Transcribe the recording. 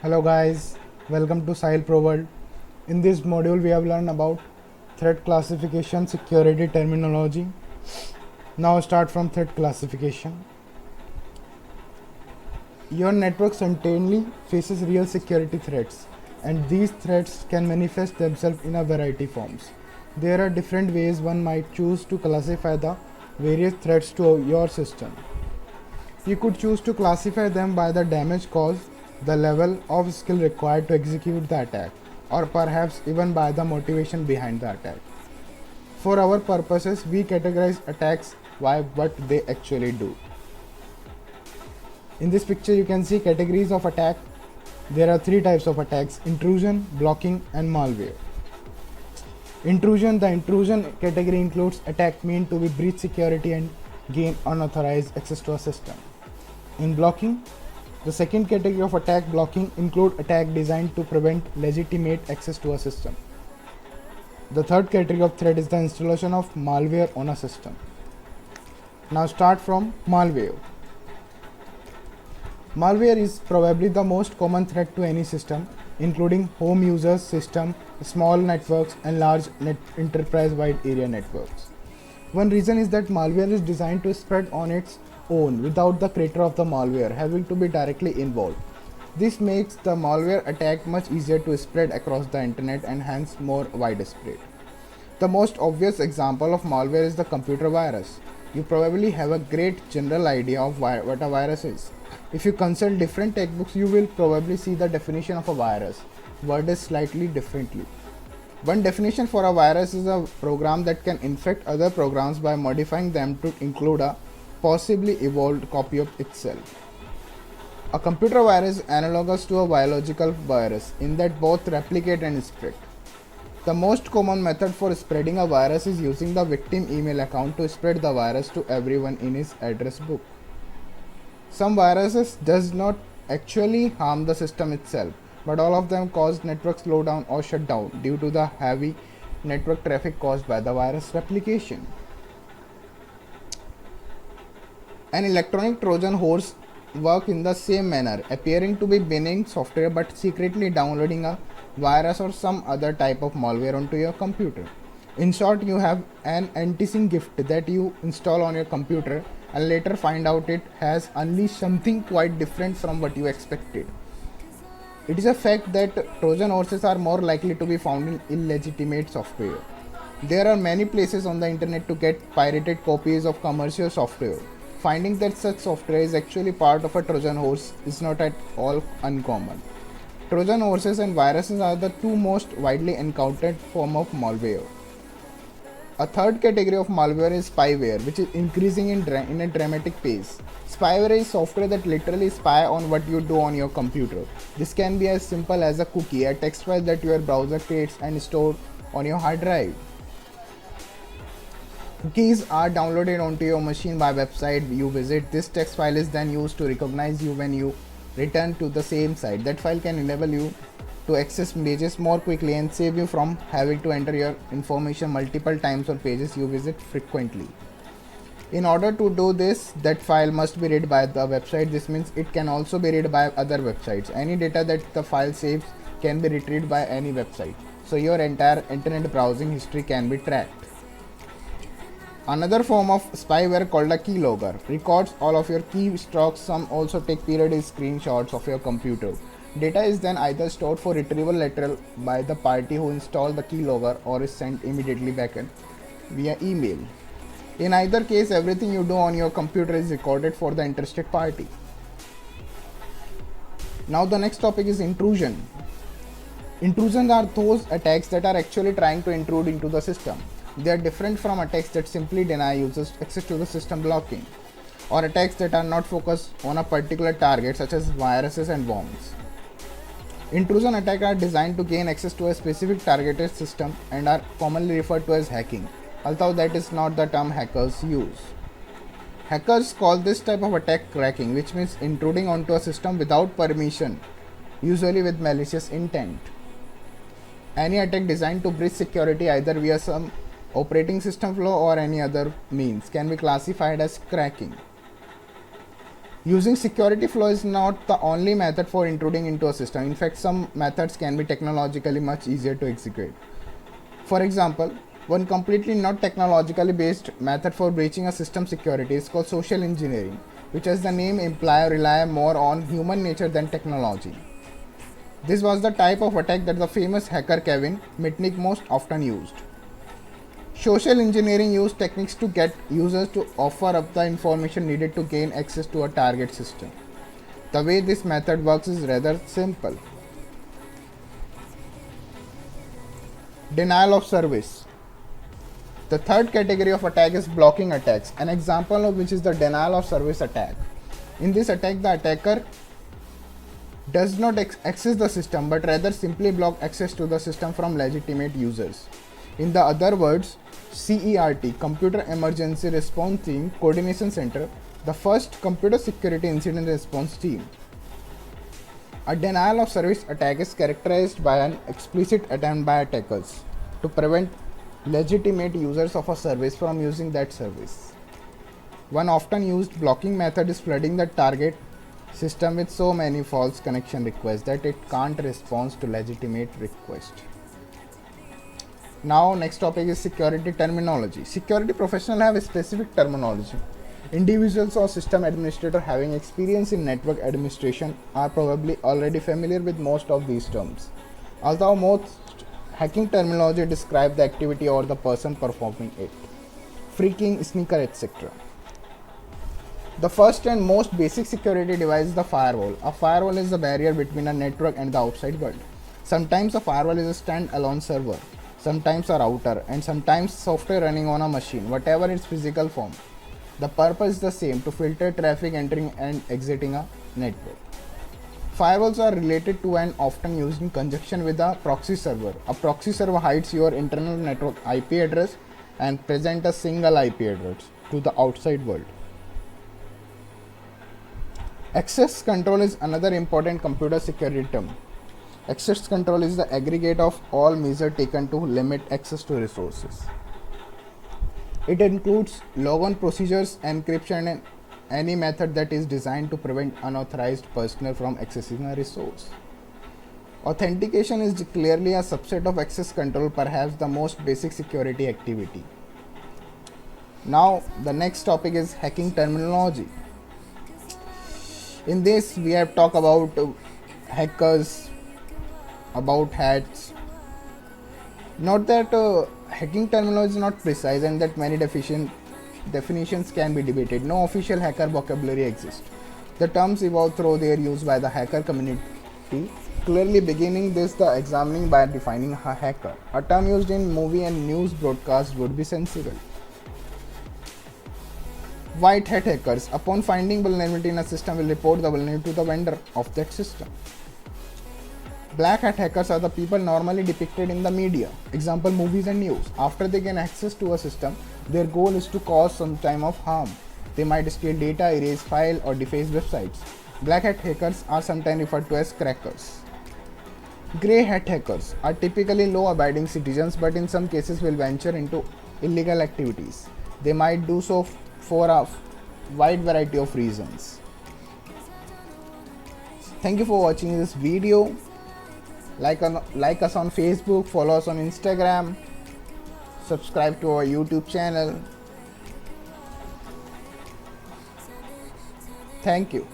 Hello guys, welcome to Sahil Pro World. In this module we have learned about threat classification, security terminology. Now start from threat classification. Your network certainly faces real security threats, and these threats can manifest themselves in a variety of forms. There are different ways one might choose to classify the various threats to your system. You could choose to classify them by the damage caused, the level of skill required to execute the attack, or perhaps even by the motivation behind the attack. For our purposes, we categorize attacks by what they actually do. In this picture, you can see categories of attack. There are three types of attacks: intrusion, blocking, and malware. Intrusion. The intrusion category includes attack meant to be breach security and gain unauthorized access to a system. In blocking, the second category of attack, blocking, include attack designed to prevent legitimate access to a system. The third category of threat is the installation of malware on a system. Now start from malware. Malware is probably the most common threat to any system, including home users, system, small networks, and large enterprise-wide area networks. One reason is that malware is designed to spread on its own without the creator of the malware having to be directly involved. This makes the malware attack much easier to spread across the internet and hence more widespread. The most obvious example of malware is the computer virus. You probably have a great general idea of what a virus is. If you consult different textbooks, you will probably see the definition of a virus worded slightly differently. One definition for a virus is a program that can infect other programs by modifying them to include a possibly evolved copy of itself. A computer virus is analogous to a biological virus in that both replicate and spread. The most common method for spreading a virus is using the victim email account to spread the virus to everyone in his address book. Some viruses does not actually harm the system itself, but all of them cause network slowdown or shutdown due to the heavy network traffic caused by the virus replication. An electronic Trojan horse works in the same manner, appearing to be benign software but secretly downloading a virus or some other type of malware onto your computer. In short, you have an anti-sync gift that you install on your computer and later find out it has unleashed something quite different from what you expected. It is a fact that Trojan horses are more likely to be found in illegitimate software. There are many places on the internet to get pirated copies of commercial software. Finding that such software is actually part of a Trojan horse is not at all uncommon. Trojan horses and viruses are the two most widely encountered forms of malware. A third category of malware is spyware, which is increasing in a dramatic pace. Spyware is software that literally spy on what you do on your computer. This can be as simple as a cookie, a text file that your browser creates and stores on your hard drive. Cookies are downloaded onto your machine by website you visit. This text file is then used to recognize you when you return to the same site. That file can enable you to access pages more quickly and save you from having to enter your information multiple times on pages you visit frequently. In order to do this, that file must be read by the website. This means it can also be read by other websites. Any data that the file saves can be retrieved by any website, so your entire internet browsing history can be tracked. Another form of spyware called a keylogger records all of your keystrokes. Some also take periodic screenshots of your computer. Data is then either stored for retrieval later by the party who installed the keylogger or is sent immediately back via email. In either case, everything you do on your computer is recorded for the interested party. Now the next topic is intrusion. Intrusions are those attacks that are actually trying to intrude into the system. They are different from attacks that simply deny users access to the system, blocking, or attacks that are not focused on a particular target such as viruses and bombs. Intrusion attacks are designed to gain access to a specific targeted system and are commonly referred to as hacking, although that is not the term hackers use. Hackers call this type of attack cracking, which means intruding onto a system without permission, usually with malicious intent. Any attack designed to breach security either via some operating system flaw or any other means can be classified as cracking. Using security flow is not the only method for intruding into a system. In fact, some methods can be technologically much easier to execute. For example, one completely not technologically based method for breaching a system security is called social engineering, which, as the name implies, rely more on human nature than technology. This was the type of attack that the famous hacker Kevin Mitnick most often used. Social engineering used techniques to get users to offer up the information needed to gain access to a target system. The way this method works is rather simple. Denial of service. The third category of attack is blocking attacks, an example of which is the denial of service attack. In this attack, the attacker does not access the system but rather simply block access to the system from legitimate users. In the other words, CERT, Computer Emergency Response Team Coordination Center, the first computer security incident response team. A denial of service attack is characterized by an explicit attempt by attackers to prevent legitimate users of a service from using that service. One often used blocking method is flooding the target system with so many false connection requests that it can't respond to legitimate requests. Now, next topic is security terminology. Security professionals have a specific terminology. Individuals or system administrators having experience in network administration are probably already familiar with most of these terms, although most hacking terminology describe the activity or the person performing it. Phreaking, sneaker, etc. The first and most basic security device is the firewall. A firewall is the barrier between a network and the outside world. Sometimes a firewall is a stand-alone server, sometimes a router, and sometimes software running on a machine, whatever its physical form. The purpose is the same, to filter traffic entering and exiting a network. Firewalls are related to and often used in conjunction with a proxy server. A proxy server hides your internal network IP address and presents a single IP address to the outside world. Access control is another important computer security term. Access control is the aggregate of all measures taken to limit access to resources. It includes logon procedures, encryption, and any method that is designed to prevent unauthorized personnel from accessing a resource. Authentication is clearly a subset of access control, perhaps the most basic security activity. Now, the next topic is hacking terminology. In this, we have talked about hackers, about hats. Note that hacking terminology is not precise and that many definitions can be debated. No official hacker vocabulary exists. The terms evolve through their use by the hacker community, clearly beginning this the examining by defining a hacker. A term used in movie and news broadcast would be sensible. White hat hackers, upon finding vulnerability in a system, will report the vulnerability to the vendor of that system. Black hat hackers are the people normally depicted in the media, example movies and news. After they gain access to a system, their goal is to cause some type of harm. They might steal data, erase files, or deface websites. Black hat hackers are sometimes referred to as crackers. Grey hat hackers are typically law-abiding citizens, but in some cases will venture into illegal activities. They might do so for a wide variety of reasons. Thank you for watching this video. Like us on Facebook, follow us on Instagram, subscribe to our YouTube channel. Thank you.